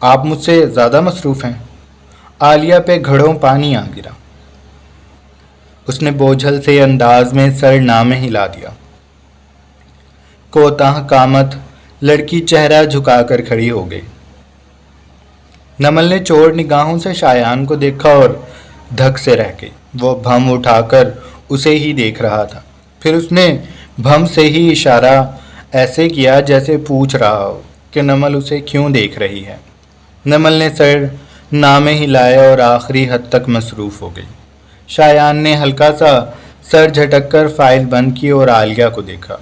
آپ مجھ سے زیادہ مصروف ہیں۔ عالیہ پہ گھڑوں پانی آ گرا۔ اس نے بوجھل سے انداز میں سر نامے ہلا دیا۔ کوتاہ قامت لڑکی چہرہ جھکا کر کھڑی ہو گئی۔ نمل نے چور نگاہوں سے شایان کو دیکھا اور دھک سے رہ گئی۔ وہ بھم اٹھا کر اسے ہی دیکھ رہا تھا۔ پھر اس نے بھم سے ہی اشارہ ایسے کیا جیسے پوچھ رہا ہو کہ نمل اسے کیوں دیکھ رہی ہے۔ نمل نے سر نامے ہلایا اور آخری حد تک مصروف ہو گئی۔ شایان نے ہلکا سا سر جھٹک کر فائل بند کی اور عالیہ کو دیکھا۔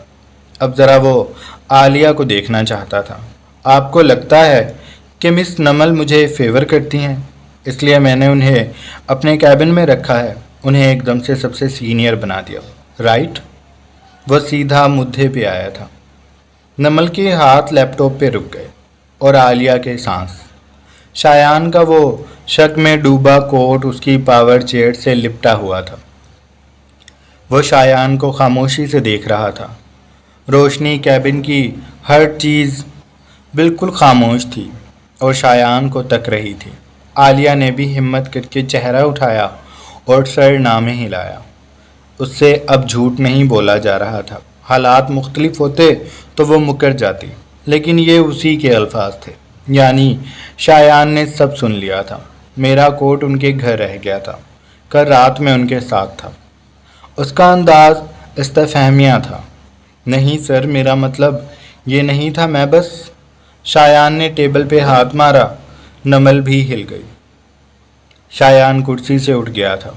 اب ذرا وہ عالیہ کو دیکھنا چاہتا تھا۔ آپ کو لگتا ہے کہ مس نمل مجھے فیور کرتی ہیں، اس لیے میں نے انہیں اپنے کیبن میں رکھا ہے، انہیں ایک دم سے سب سے سینئر بنا دیا، رائٹ؟ وہ سیدھا مدھے پہ آیا تھا۔ نمل کے ہاتھ لیپ ٹاپ پہ رک گئے اور عالیہ کے سانس۔ شایان کا وہ شک میں ڈوبا کوٹ اس کی پاور چیئر سے لپٹا ہوا تھا۔ وہ شایان کو خاموشی سے دیکھ رہا تھا۔ روشنی کیبن کی ہر چیز بالکل خاموش تھی اور شایان کو تک رہی تھی۔ عالیہ نے بھی ہمت کر کے چہرہ اٹھایا اور سر نامے ہلایا۔ اس سے اب جھوٹ نہیں بولا جا رہا تھا۔ حالات مختلف ہوتے تو وہ مکر جاتی، لیکن یہ اسی کے الفاظ تھے، یعنی شایان نے سب سن لیا تھا۔ میرا کوٹ ان کے گھر رہ گیا تھا، کل رات میں ان کے ساتھ تھا۔ اس کا انداز استفہامیہ تھا۔ نہیں سر، میرا مطلب یہ نہیں تھا، میں بس… شایان نے ٹیبل پہ ہاتھ مارا۔ نمل بھی ہل گئی۔ شایان کرسی سے اٹھ گیا تھا۔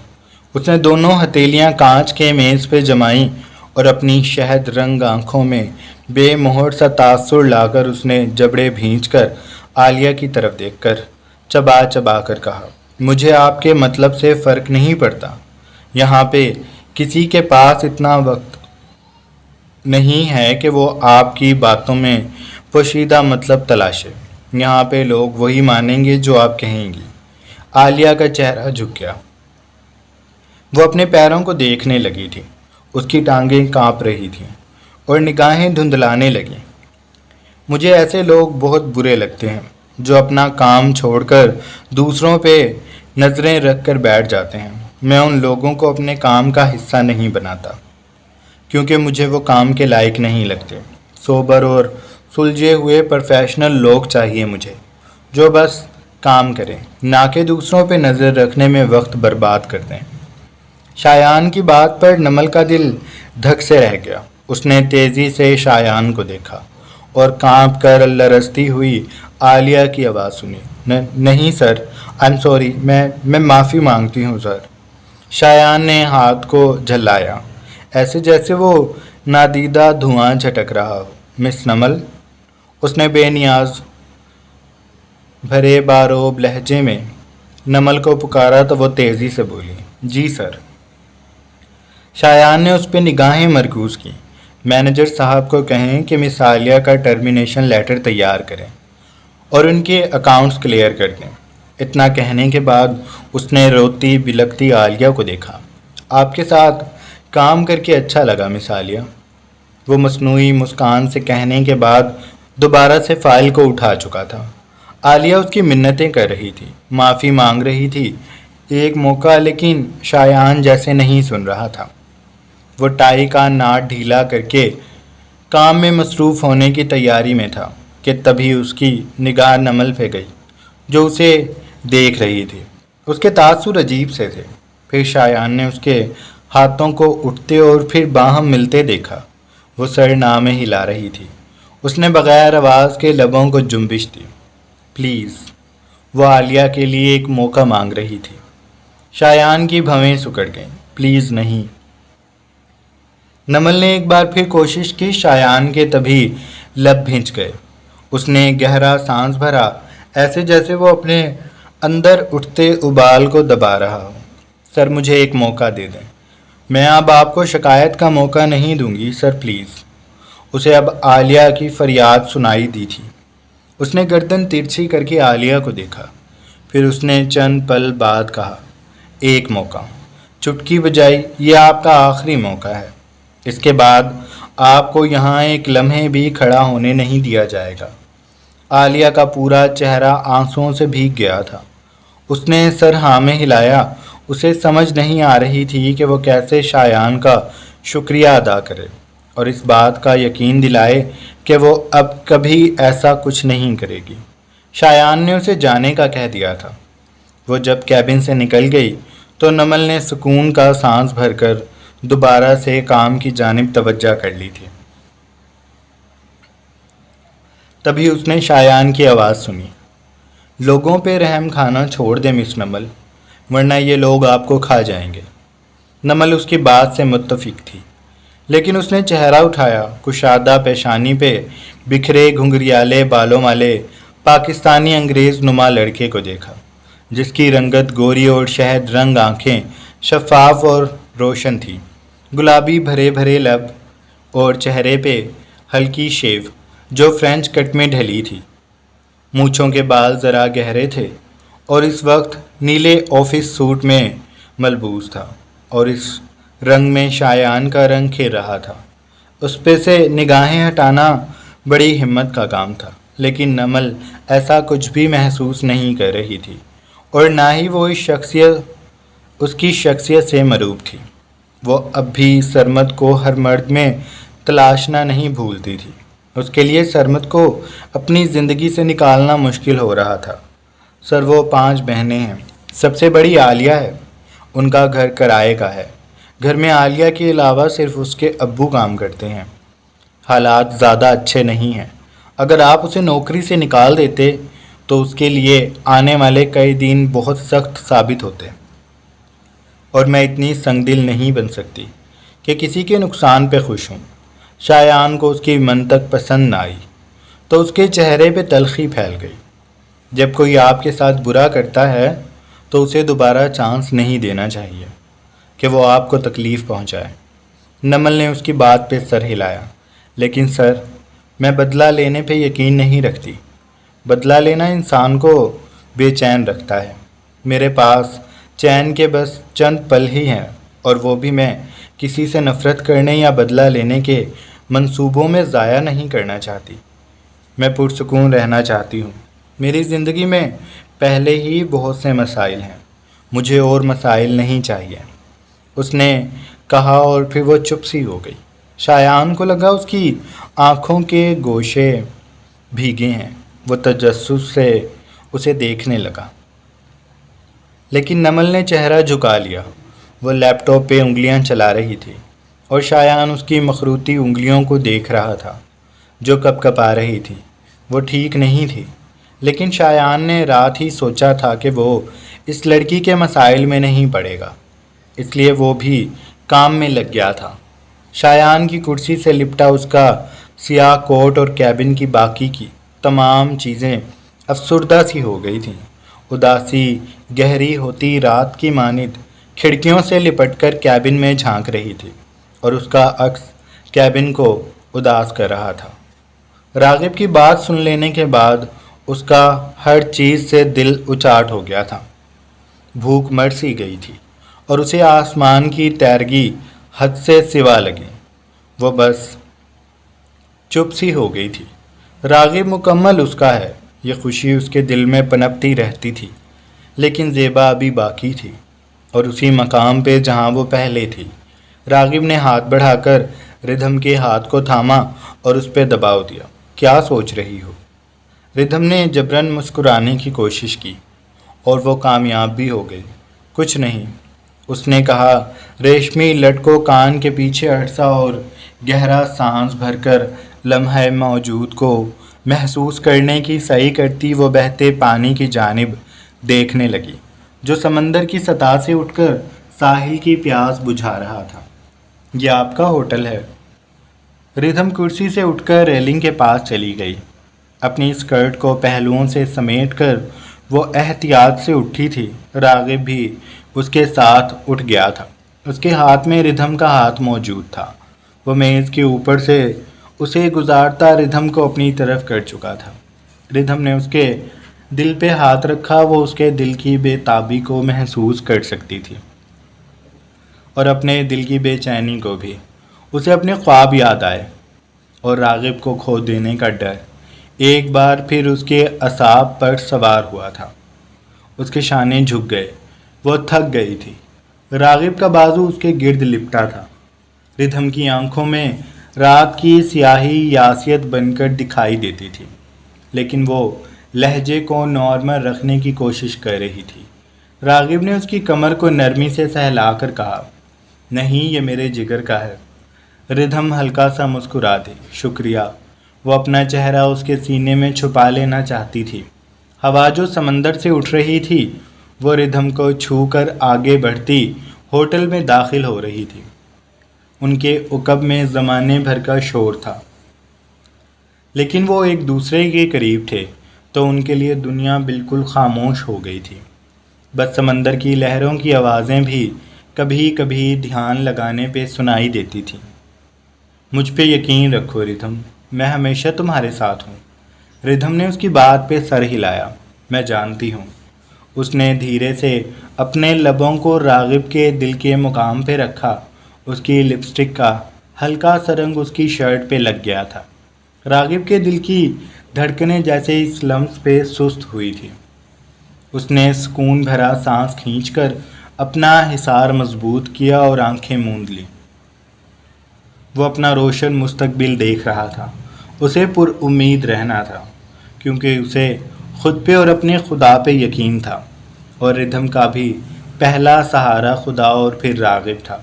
اس نے دونوں ہتھیلیاں کانچ کے میز پہ جمائیں اور اپنی شہد رنگ آنکھوں میں بے مہر سا تاثر لا کر اس نے جبڑے بھینچ کر عالیہ کی طرف دیکھ کر چبا چبا کر کہا، مجھے آپ کے مطلب سے فرق نہیں پڑتا۔ یہاں پہ کسی کے پاس اتنا وقت نہیں ہے کہ وہ آپ کی باتوں میں پوشیدہ مطلب تلاشے۔ یہاں پہ لوگ وہی مانیں گے جو آپ کہیں گی۔ عالیہ کا چہرہ جھک گیا۔ وہ اپنے پیروں کو دیکھنے لگی تھی۔ اس کی ٹانگیں کانپ رہی تھیں اور نگاہیں دھندلانے لگیں۔ مجھے ایسے لوگ بہت برے لگتے ہیں جو اپنا کام چھوڑ کر دوسروں پہ نظریں رکھ کر بیٹھ جاتے ہیں۔ میں ان لوگوں کو اپنے کام کا حصہ نہیں بناتا کیونکہ مجھے وہ کام کے لائق نہیں لگتے۔ سوبر اور سلجھے ہوئے پروفیشنل لوگ چاہیے مجھے، جو بس کام کریں، نہ کہ دوسروں پہ نظر رکھنے میں وقت برباد کر دیں۔ شایان کی بات پر نمل کا دل دھک سے رہ گیا۔ اس نے تیزی سے شایان کو دیکھا اور کانپ کر لرزتی ہوئی عالیہ کی آواز سنی، نہیں سر، آئی ایم سوری، میں معافی مانگتی ہوں سر۔ شایان نے ہاتھ کو جھلایا، ایسے جیسے وہ نادیدہ دھواں جھٹک رہا ہو۔ مس نمل، اس نے بے نیاز بھرے باروب لہجے میں نمل کو پکارا تو وہ تیزی سے بولی، جی سر۔ شایان نے اس پہ نگاہیں مرکوز کی۔ مینیجر صاحب کو کہیں کہ مس عالیہ کا ٹرمینیشن لیٹر تیار کریں اور ان کے اکاؤنٹس کلیئر کر دیں۔ اتنا کہنے کے بعد اس نے روتی بلکتی عالیہ کو دیکھا۔ آپ کے ساتھ کام کر کے اچھا لگا مس عالیہ، وہ مصنوعی مسکان سے کہنے کے بعد دوبارہ سے فائل کو اٹھا چکا تھا۔ عالیہ اس کی منتیں کر رہی تھی، معافی مانگ رہی تھی، ایک موقع، لیکن شایان جیسے نہیں سن رہا تھا۔ وہ ٹائی کا ناٹ ڈھیلا کر کے کام میں مصروف ہونے کی تیاری میں تھا کہ تبھی اس کی نگاہ نمل پہ گئی جو اسے دیکھ رہی تھی۔ اس کے تاثر عجیب سے تھے۔ پھر شایان نے اس کے ہاتھوں کو اٹھتے اور پھر باہم ملتے دیکھا۔ وہ سر نامے ہلا رہی تھی۔ اس نے بغیر آواز کے لبوں کو جنبش دی۔ پلیز، وہ عالیہ کے لیے ایک موقع مانگ رہی تھی۔ شایان کی بھویں سکڑ گئیں۔ پلیز نہیں۔ نمل نے ایک بار پھر کوشش کی، شایان کے تبھی لب بھنچ گئے۔ اس نے گہرا سانس بھرا، ایسے جیسے وہ اپنے اندر اٹھتے ابال کو دبا رہا ہو۔ سر، مجھے ایک موقع دے دیں، میں اب آپ کو شکایت کا موقع نہیں دوں گی سر، پلیز۔ اسے اب عالیہ کی فریاد سنائی دی تھی۔ اس نے گردن ترچھی کر کے عالیہ کو دیکھا، پھر اس نے چند پل بعد کہا، ایک موقع، چٹکی بجائی، یہ آپ کا آخری موقع ہے۔ اس کے بعد آپ کو یہاں ایک لمحے بھی کھڑا ہونے نہیں دیا جائے گا۔ عالیہ کا پورا چہرہ آنسوؤں سے بھیگ گیا تھا۔ اس نے سر ہاں میں ہلایا۔ اسے سمجھ نہیں آ رہی تھی کہ وہ کیسے شایان کا شکریہ ادا کرے اور اس بات کا یقین دلائے کہ وہ اب کبھی ایسا کچھ نہیں کرے گی۔ شایان نے اسے جانے کا کہہ دیا تھا۔ وہ جب کیبن سے نکل گئی تو نمل نے سکون کا سانس بھر کر دوبارہ سے کام کی جانب توجہ کر لی تھی۔ تبھی اس نے شایان کی آواز سنی، لوگوں پہ رحم کھانا چھوڑ دیں مس نمل، ورنہ یہ لوگ آپ کو کھا جائیں گے۔ نمل اس کی بات سے متفق تھی، لیکن اس نے چہرہ اٹھایا، کشادہ پیشانی پہ بکھرے گھنگریالے بالوں والے پاکستانی انگریز نما لڑکے کو دیکھا، جس کی رنگت گوری اور شہد رنگ آنکھیں شفاف اور روشن تھی، گلابی بھرے بھرے لب اور چہرے پہ ہلکی شیو جو فرینچ کٹ میں ڈھلی تھی۔ مونچھوں کے بال ذرا گہرے تھے اور اس وقت نیلے آفس سوٹ میں ملبوس تھا اور اس رنگ میں شایان کا رنگ کھیر رہا تھا۔ اس پہ سے نگاہیں ہٹانا بڑی ہمت کا کام تھا، لیکن نمل ایسا کچھ بھی محسوس نہیں کر رہی تھی اور نہ ہی وہ اس کی شخصیت سے مروب تھی۔ وہ اب بھی سرمد کو ہر مرد میں تلاشنا نہیں بھولتی تھی۔ اس کے لیے سرمد کو اپنی زندگی سے نکالنا مشکل ہو رہا تھا۔ سر وہ 5 بہنیں ہیں، سب سے بڑی عالیہ ہے، ان کا گھر کرائے کا ہے۔ گھر میں عالیہ کے علاوہ صرف اس کے ابو کام کرتے ہیں۔ حالات زیادہ اچھے نہیں ہیں۔ اگر آپ اسے نوکری سے نکال دیتے تو اس کے لیے آنے والے کئی دن بہت سخت ثابت ہوتے، اور میں اتنی سنگ دل نہیں بن سکتی کہ کسی کے نقصان پہ خوش ہوں۔ شایان کو اس کی منطق پسند نہ آئی تو اس کے چہرے پہ تلخی پھیل گئی۔ جب کوئی آپ کے ساتھ برا کرتا ہے تو اسے دوبارہ چانس نہیں دینا چاہیے کہ وہ آپ کو تکلیف پہنچائے۔ نمل نے اس کی بات پہ سر ہلایا، لیکن سر، میں بدلہ لینے پہ یقین نہیں رکھتی۔ بدلہ لینا انسان کو بے چین رکھتا ہے۔ میرے پاس چین کے بس چند پل ہی ہیں، اور وہ بھی میں کسی سے نفرت کرنے یا بدلہ لینے کے منصوبوں میں ضائع نہیں کرنا چاہتی۔ میں پرسکون رہنا چاہتی ہوں۔ میری زندگی میں پہلے ہی بہت سے مسائل ہیں، مجھے اور مسائل نہیں چاہیے، اس نے کہا، اور پھر وہ چپ سی ہو گئی۔ شایان کو لگا اس کی آنکھوں کے گوشے بھیگے ہیں۔ وہ تجسس سے اسے دیکھنے لگا، لیکن نمل نے چہرہ جھکا لیا۔ وہ لیپ ٹاپ پہ انگلیاں چلا رہی تھی اور شایان اس کی مخروطی انگلیوں کو دیکھ رہا تھا جو کپ کپ آ رہی تھی۔ وہ ٹھیک نہیں تھی، لیکن شایان نے رات ہی سوچا تھا کہ وہ اس لڑکی کے مسائل میں نہیں پڑے گا، اس لیے وہ بھی کام میں لگ گیا تھا۔ شایان کی کرسی سے لپٹا اس کا سیاہ کوٹ اور کیبن کی باقی کی تمام چیزیں افسردہ سی ہو گئی تھیں۔ اداسی گہری ہوتی رات کی مانند کھڑکیوں سے لپٹ کر کیبن میں جھانک رہی تھی، اور اس کا عکس کیبن کو اداس کر رہا تھا۔ راغب کی بات سن لینے کے بعد اس کا ہر چیز سے دل اچاٹ ہو گیا تھا۔ بھوک مر سی گئی تھی اور اسے آسمان کی تیرگی حد سے سوا لگی۔ وہ بس چپ سی ہو گئی تھی۔ راغب مکمل اس کا ہے، یہ خوشی اس کے دل میں پنپتی رہتی تھی، لیکن زیبا ابھی باقی تھی، اور اسی مقام پہ جہاں وہ پہلے تھی۔ راغب نے ہاتھ بڑھا کر ردھم کے ہاتھ کو تھاما اور اس پہ دباؤ دیا۔ کیا سوچ رہی ہو؟ ردھم نے جبراً مسکرانے کی کوشش کی اور وہ کامیاب بھی ہو گئی۔ کچھ نہیں، اس نے کہا۔ ریشمی لٹ کو کان کے پیچھے اٹسا اور گہرا سانس بھر کر لمحہ موجود کو محسوس کرنے کی سعی کرتی وہ بہتے پانی کی جانب دیکھنے لگی جو سمندر کی سطح سے اٹھ کر ساحل کی پیاس بجھا رہا تھا۔ یہ آپ کا ہوٹل ہے؟ ردھم کرسی سے اٹھ کر ریلنگ کے پاس چلی گئی۔ اپنی اسکرٹ کو پہلوؤں سے سمیٹ کر وہ احتیاط سے اٹھی تھی۔ راغب بھی اس کے ساتھ اٹھ گیا تھا۔ اس کے ہاتھ میں ردھم کا ہاتھ موجود تھا۔ وہ میز کے اوپر سے اسے گزارتا ردھم کو اپنی طرف کر چکا تھا۔ ردھم نے اس کے دل پہ ہاتھ رکھا۔ وہ اس کے دل کی بے تابی کو محسوس کر سکتی تھی اور اپنے دل کی بے چینی کو بھی۔ اسے اپنے خواب یاد آئے اور راغب کو کھو دینے کا ڈر۔ ایک بار پھر اس کے اعصاب پر سوار ہوا تھا۔ اس کے شانے جھک گئے، وہ تھک گئی تھی۔ راغب کا بازو اس کے گرد لپٹا تھا۔ ردھم کی آنکھوں میں رات کی سیاہی یاسیت بن کر دکھائی دیتی تھی، لیکن وہ لہجے کو نارمل رکھنے کی کوشش کر رہی تھی۔ راغب نے اس کی کمر کو نرمی سے سہلا کر کہا، نہیں، یہ میرے جگر کا ہے۔ ردھم ہلکا سا مسکرا دی، شکریہ۔ وہ اپنا چہرہ اس کے سینے میں چھپا لینا چاہتی تھی۔ ہوا جو سمندر سے اٹھ رہی تھی وہ ردھم کو چھو کر آگے بڑھتی ہوٹل میں داخل ہو رہی تھی۔ ان کے عقب میں زمانے بھر کا شور تھا، لیکن وہ ایک دوسرے کے قریب تھے تو ان کے لیے دنیا بالکل خاموش ہو گئی تھی۔ بس سمندر کی لہروں کی آوازیں بھی کبھی کبھی دھیان لگانے پہ سنائی دیتی تھیں۔ مجھ پہ یقین رکھو ردھم، میں ہمیشہ تمہارے ساتھ ہوں۔ ردھم نے اس کی بات پہ سر ہلایا، میں جانتی ہوں۔ اس نے دھیرے سے اپنے لبوں کو راغب کے دل کے مقام پہ رکھا۔ اس کی لپسٹک کا ہلکا سا رنگ اس کی شرٹ پہ لگ گیا تھا۔ راغب کے دل کی دھڑکنیں جیسے اس لمس پہ سست ہوئی تھی۔ اس نے سکون بھرا سانس کھینچ کر اپنا حصار مضبوط کیا اور آنکھیں موند لی۔ وہ اپنا روشن مستقبل دیکھ رہا تھا۔ اسے پر امید رہنا تھا، کیونکہ اسے خود پہ اور اپنے خدا پہ یقین تھا، اور ردھم کا بھی پہلا سہارا خدا اور پھر راغب تھا۔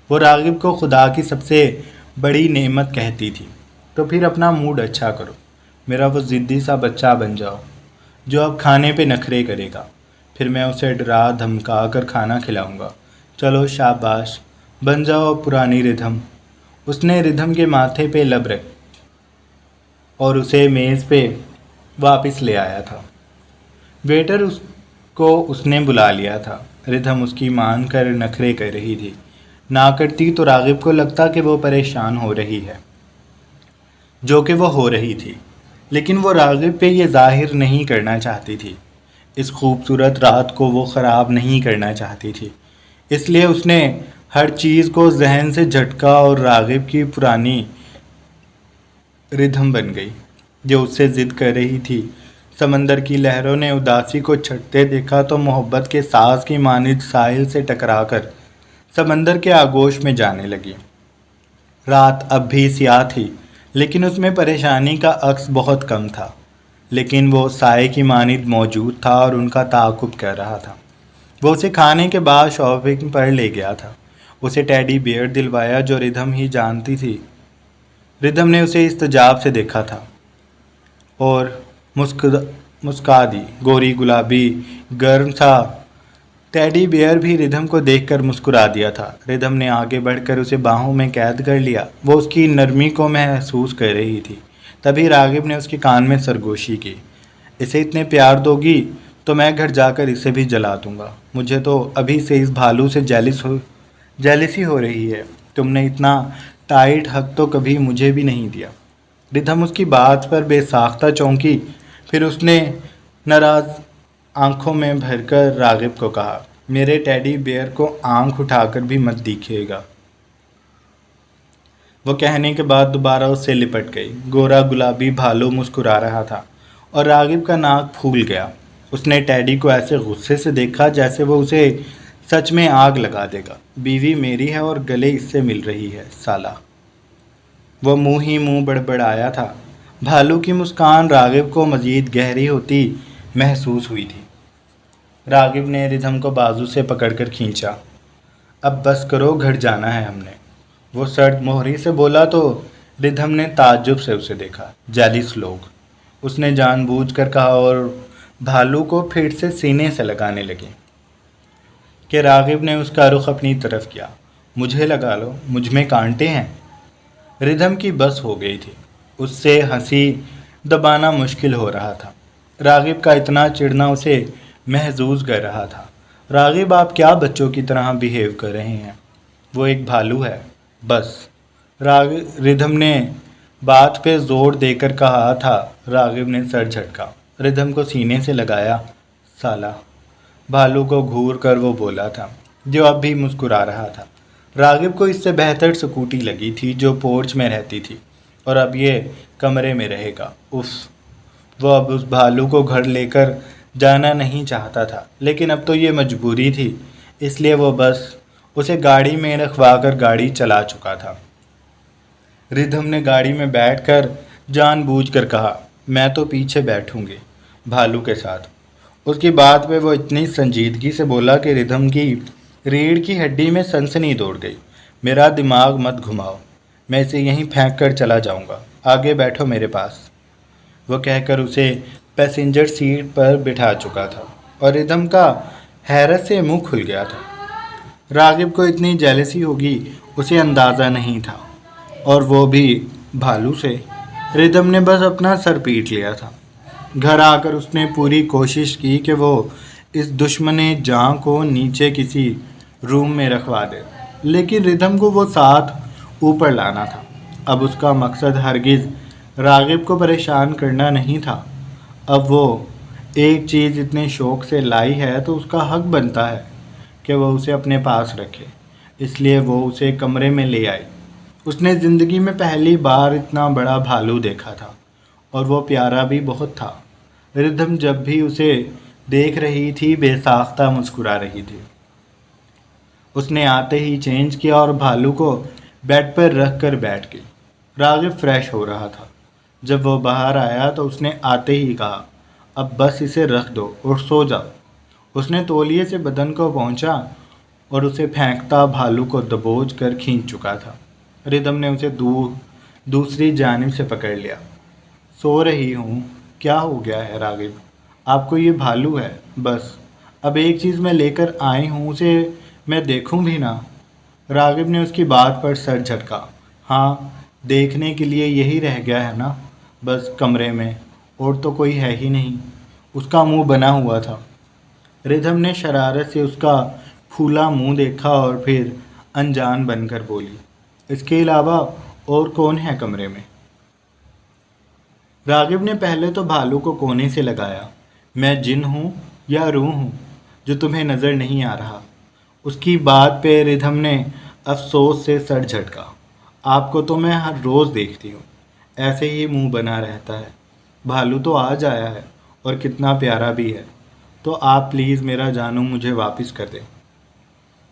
وہ راغب کو خدا کی سب سے بڑی نعمت کہتی تھی۔ تو پھر اپنا موڈ اچھا کرو، میرا وہ ضدی سا بچہ بن جاؤ جو اب کھانے پہ نخرے کرے گا، پھر میں اسے ڈرا دھمکا کر کھانا کھلاؤں گا۔ چلو شاباش، بن جاؤ پرانی ردھم۔ اس نے ردھم کے ماتھے پہ لب رکھ اور اسے میز پہ واپس لے آیا تھا۔ ویٹر اس نے بلا لیا تھا۔ ردھم اس کی مان کر نخرے کر رہی تھی۔ نہ کرتی تو راغب کو لگتا کہ وہ پریشان ہو رہی ہے، جو کہ وہ ہو رہی تھی، لیکن وہ راغب پہ یہ ظاہر نہیں کرنا چاہتی تھی۔ اس خوبصورت رات کو وہ خراب نہیں کرنا چاہتی تھی، اس لیے اس نے ہر چیز کو ذہن سے جھٹکا اور راغب کی پرانی ردھم بن گئی جو اس سے ضد کر رہی تھی۔ سمندر کی لہروں نے اداسی کو چھٹتے دیکھا تو محبت کے ساز کی مانند ساحل سے ٹکرا کر سمندر کے آغوش میں جانے لگی۔ رات اب بھی سیاہ تھی، لیکن اس میں پریشانی کا عکس بہت کم تھا، لیکن وہ سائے کی مانند موجود تھا اور ان کا تعاقب کر رہا تھا۔ وہ اسے کھانے کے بعد شاپنگ پر لے گیا تھا، اسے ٹیڈی بیئر دلوایا جو ردھم ہی جانتی تھی۔ ردھم نے اسے استجاب سے دیکھا تھا اور مسکا دی۔ گوری گلابی گرم تھا ٹیڈی بیئر بھی ردھم کو دیکھ کر مسکرا دیا تھا۔ ردھم نے آگے بڑھ کر اسے باہوں میں قید کر لیا، وہ اس کی نرمی کو محسوس کر رہی تھی۔ تبھی راغب نے اس کے کان میں سرگوشی کی، اسے اتنے پیار دو گی تو میں گھر جا کر اسے بھی جلا دوں گا۔ مجھے تو ابھی سے اس بھالو سے جیلسی ہو رہی ہے، تم نے اتنا ٹائٹ حق تو کبھی مجھے بھی نہیں دیا۔ ردھم اس کی بات پر بے ساختہ چونکی، پھر اس نے ناراض آنکھوں میں بھر کر راغب کو کہا، میرے ٹیڈی بیئر کو آنکھ اٹھا کر بھی مت دیکھیے گا۔ وہ کہنے کے بعد دوبارہ اس سے لپٹ گئی۔ گورا گلابی بھالو مسکرا رہا تھا اور راغب کا ناک پھول گیا۔ اس نے ٹیڈی کو ایسے غصے سے دیکھا جیسے وہ اسے سچ میں آگ لگا دے گا۔ بیوی میری ہے اور گلے اس سے مل رہی ہے، سالہ۔ وہ منہ ہی منہ بڑبڑایا تھا۔ بھالو کی مسکان راغب کو مزید گہری ہوتی محسوس ہوئی تھی۔ راغب نے ردھم کو بازو سے پکڑ کر کھینچا، اب بس کرو، گھر جانا ہے ہم نے۔ وہ سرد مہری سے بولا تو ردھم نے تعجب سے اسے دیکھا۔ جیلس لوگ، اس نے جان بوجھ کر کہا اور بھالو کو پھر سے سینے سے لگانے لگی کہ راغب نے اس کا رخ اپنی طرف کیا۔ مجھے لگا لو، مجھ میں کانٹے ہیں۔ ردھم کی بس ہو گئی تھی، اس سے ہنسی دبانا مشکل ہو رہا تھا۔ راغب کا اتنا چڑھنا اسے محظوظ کر رہا تھا۔ راغب، آپ کیا بچوں کی طرح بیہیو کر رہے ہیں؟ وہ ایک بھالو ہے، بس۔ ردھم نے بات پہ زور دے کر کہا تھا۔ راغب نے سر جھٹکا، ردھم کو سینے سے لگایا، سالہ۔ بھالو کو گھور کر وہ بولا تھا، جو اب بھی مسکرا رہا تھا۔ راغب کو اس سے بہتر سکوٹی لگی تھی جو پورچ میں رہتی تھی، اور اب یہ کمرے میں رہے گا۔ اف، وہ اب اس بھالو کو گھر لے کر جانا نہیں چاہتا تھا، لیکن اب تو یہ مجبوری تھی، اس لیے وہ بس اسے گاڑی میں رکھوا کر گاڑی چلا چکا تھا۔ ردھم نے گاڑی میں بیٹھ کر جان بوجھ کر کہا، میں تو پیچھے بیٹھوں گی بھالو کے ساتھ۔ اس کی بات پہ وہ اتنی سنجیدگی سے بولا کہ ردھم کی ریڑھ کی ہڈی میں سنسنی دوڑ گئی۔ میرا دماغ مت گھماؤ، میں اسے یہیں پھینک کر چلا جاؤں گا، آگے بیٹھو میرے پاس۔ وہ کہہ کر اسے پیسنجر سیٹ پر بٹھا چکا تھا اور ردھم کا حیرت سے منہ کھل گیا تھا۔ راغب کو اتنی جیلسی ہوگی اسے اندازہ نہیں تھا، اور وہ بھی بھالو سے۔ ردھم نے بس اپنا سر پیٹ لیا تھا۔ گھر آ کر اس نے پوری کوشش کی کہ وہ اس دشمن جاں کو نیچے کسی روم میں رکھوا دے، لیکن ردھم کو وہ ساتھ اوپر لانا تھا۔ اب اس کا مقصد ہرگز راغب کو پریشان کرنا نہیں تھا۔ اب وہ ایک چیز اتنے شوق سے لائی ہے تو اس کا حق بنتا ہے کہ وہ اسے اپنے پاس رکھے، اس لیے وہ اسے کمرے میں لے آئی۔ اس نے زندگی میں پہلی بار اتنا بڑا بھالو دیکھا تھا، اور وہ پیارا بھی بہت تھا۔ ردھم جب بھی اسے دیکھ رہی تھی بے ساختہ مسکرا رہی تھی۔ اس نے آتے ہی چینج کیا اور بھالو کو بیڈ پر رکھ کر بیٹھ گئی۔ راغب فریش ہو رہا تھا۔ جب وہ باہر آیا تو اس نے آتے ہی کہا، اب بس اسے رکھ دو اور سو جاؤ۔ اس نے تولیے سے بدن کو پہنچا اور اسے پھینکتا بھالو کو دبوچ کر کھینچ چکا تھا۔ ردھم نے اسے دوسری جانب سے پکڑ لیا۔ سو رہی ہوں، کیا ہو گیا ہے راغب؟ آپ کو یہ بھالو ہے، بس اب ایک چیز میں لے کر آئی ہوں، اسے میں دیکھوں بھی نہ۔ راغب نے اس کی بات پر سر جھٹکا۔ ہاں، دیکھنے کے لیے یہی رہ گیا ہے نا، بس کمرے میں، اور تو کوئی ہے ہی نہیں۔ اس کا منہ بنا ہوا تھا۔ ردھم نے شرارت سے اس کا پھولا منہ دیکھا اور پھر انجان بن کر بولی، اس کے علاوہ اور کون ہے کمرے میں؟ راغب نے پہلے تو بھالو کو کونے سے لگایا۔ میں جن ہوں یا روح ہوں جو تمہیں نظر نہیں آ رہا؟ اس کی بات پہ ردھم نے افسوس سے سر جھٹکا۔ آپ کو تو میں ہر روز دیکھتی ہوں، ایسے ہی منہ بنا رہتا ہے۔ بھالو تو آج آیا ہے اور کتنا پیارا بھی ہے، تو آپ پلیز میرا جانو مجھے واپس کر دیں۔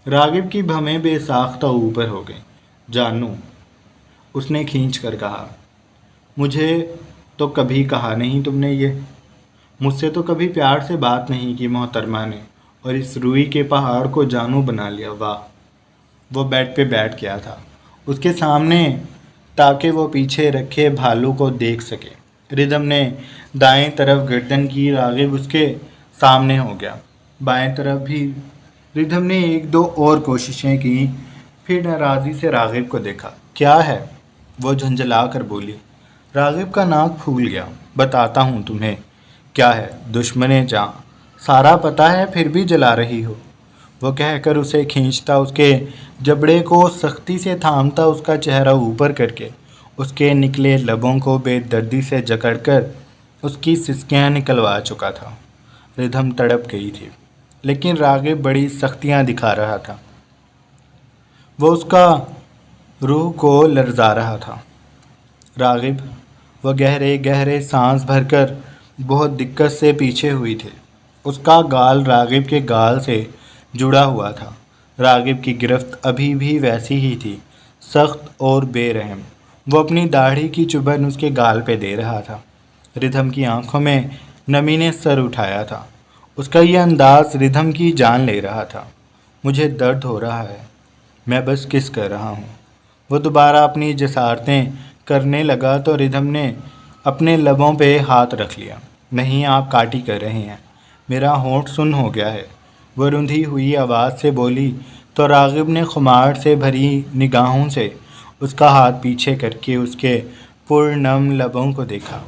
راغب کی بھویں بے ساختہ اوپر ہو گئیں۔ جانو، اس نے کھینچ کر کہا، مجھے تو کبھی کہا نہیں تم نے یہ، مجھ سے تو کبھی پیار سے بات نہیں کی محترمہ نے، اور اس روئی کے پہاڑ کو جانو بنا لیا، واہ۔ وہ بیڈ پہ بیٹھ گیا تھا اس کے سامنے تاکہ وہ پیچھے رکھے بھالو کو دیکھ سکے۔ ردھم نے دائیں طرف گردن کی، راغب اس کے سامنے ہو گیا۔ بائیں طرف بھی ردھم نے ایک دو اور کوششیں کی، پھر ناراضی سے راغب کو دیکھا۔ کیا ہے؟ وہ جھنجھلا کر بولی۔ راغب کا ناک پھول گیا۔ بتاتا ہوں تمہیں کیا ہے، دشمن جاں، سارا پتہ ہے پھر بھی جلا رہی ہو۔ وہ کہہ کر اسے کھینچتا، اس کے جبڑے کو سختی سے تھامتا، اس کا چہرہ اوپر کر کے اس کے نکلے لبوں کو بے دردی سے جکڑ کر اس کی سسکیاں نکلوا چکا تھا۔ ردھم تڑپ گئی تھی، لیکن راغب بڑی سختیاں دکھا رہا تھا۔ وہ اس کا روح کو لرزا رہا تھا۔ راغب، وہ گہرے گہرے سانس بھر کر بہت دقت سے پیچھے ہوئی تھی۔ اس کا گال راغب کے گال سے جڑا ہوا تھا۔ راغب کی گرفت ابھی بھی ویسی ہی تھی، سخت اور بے رحم۔ وہ اپنی داڑھی کی چبھن اس کے گال پہ دے رہا تھا۔ ردھم کی آنکھوں میں نمی نے سر اٹھایا تھا۔ اس کا یہ انداز ردھم کی جان لے رہا تھا۔ مجھے درد ہو رہا ہے، میں بس کس کر رہا ہوں۔ وہ دوبارہ اپنی جسارتیں کرنے لگا تو ردھم نے اپنے لبوں پہ ہاتھ رکھ لیا۔ نہیں، آپ کاٹی کر رہے ہیں، میرا ہونٹ سن ہو گیا ہے، وہ رندھی ہوئی آواز سے بولی تو راغب نے خمار سے بھری نگاہوں سے اس کا ہاتھ پیچھے کر کے اس کے پرنم لبوں کو دیکھا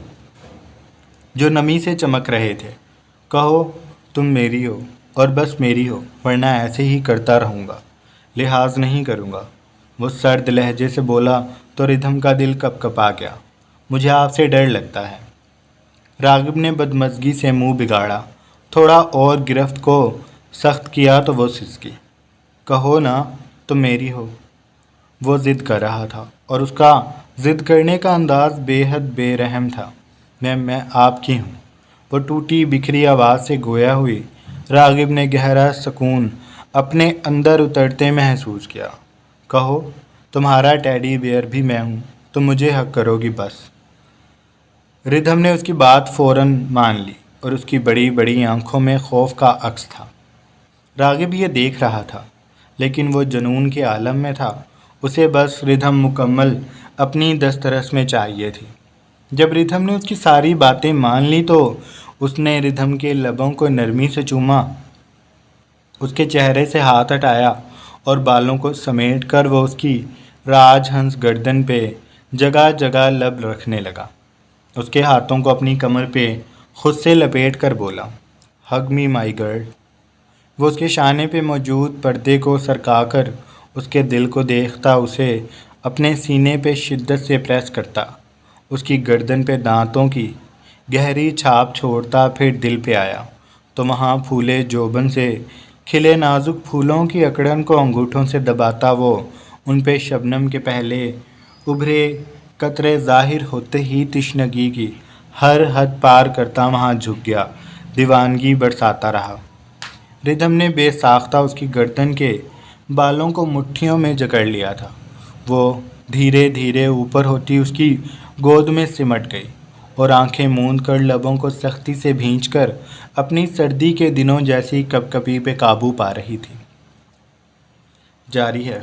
جو نمی سے چمک رہے تھے۔ کہو تم میری ہو اور بس میری ہو، ورنہ ایسے ہی کرتا رہوں گا، لحاظ نہیں کروں گا۔ وہ سرد لہجے سے بولا تو ردھم کا دل کپ کپا گیا۔ مجھے آپ سے ڈر لگتا ہے۔ راغب نے بدمزگی سے منہ بگاڑا، تھوڑا اور گرفت کو سخت کیا تو وہ سسکی۔ کہو نا تم میری ہو۔ وہ ضد کر رہا تھا اور اس کا ضد کرنے کا انداز بے حد بے رحم تھا۔ میں آپ کی ہوں۔ وہ ٹوٹی بکھری آواز سے گویا ہوئی راغب نے گہرا سکون اپنے اندر اترتے محسوس کیا۔ کہو، تمہارا ٹیڈی بیئر بھی میں ہوں، تم مجھے حق کرو گی بس۔ ردھم نے اس کی بات فوراً مان لی اور اس کی بڑی بڑی آنکھوں میں خوف کا عکس تھا۔ راغب یہ دیکھ رہا تھا، لیکن وہ جنون کے عالم میں تھا۔ اسے بس ردھم مکمل اپنی دسترس میں چاہیے تھی۔ جب ردھم نے اس کی ساری باتیں مان لی تو اس نے ردھم کے لبوں کو نرمی سے چوما، اس کے چہرے سے ہاتھ ہٹایا اور بالوں کو سمیٹ کر وہ اس کی راج ہنس گردن پہ جگہ جگہ لب رکھنے لگا۔ اس کے ہاتھوں کو اپنی کمر پہ خود سے لپیٹ کر بولا، ہگ می مائی گرل۔ وہ اس کے شانے پہ موجود پردے کو سرکا کر اس کے دل کو دیکھتا اسے اپنے سینے پہ شدت سے پریس کرتا، اس کی گردن پہ دانتوں کی گہری چھاپ چھوڑتا، پھر دل پہ آیا تو وہاں پھولے جوبن سے کھلے نازک پھولوں کی اکڑن کو انگوٹھوں سے دباتا وہ ان پہ شبنم کے پہلے ابھرے قطرے ظاہر ہوتے ہی تشنگی کی ہر حد پار کرتا وہاں جھک گیا، دیوانگی برساتا رہا۔ ردھم نے بے ساختہ اس کی گردن کے بالوں کو مٹھیوں میں جکڑ لیا تھا۔ وہ دھیرے دھیرے اوپر ہوتی اس کی گود میں سمٹ گئی اور آنکھیں موند کر لبوں کو سختی سے بھینچ کر اپنی سردی کے دنوں جیسی کپکپی پہ قابو پا رہی تھی۔ جاری ہے۔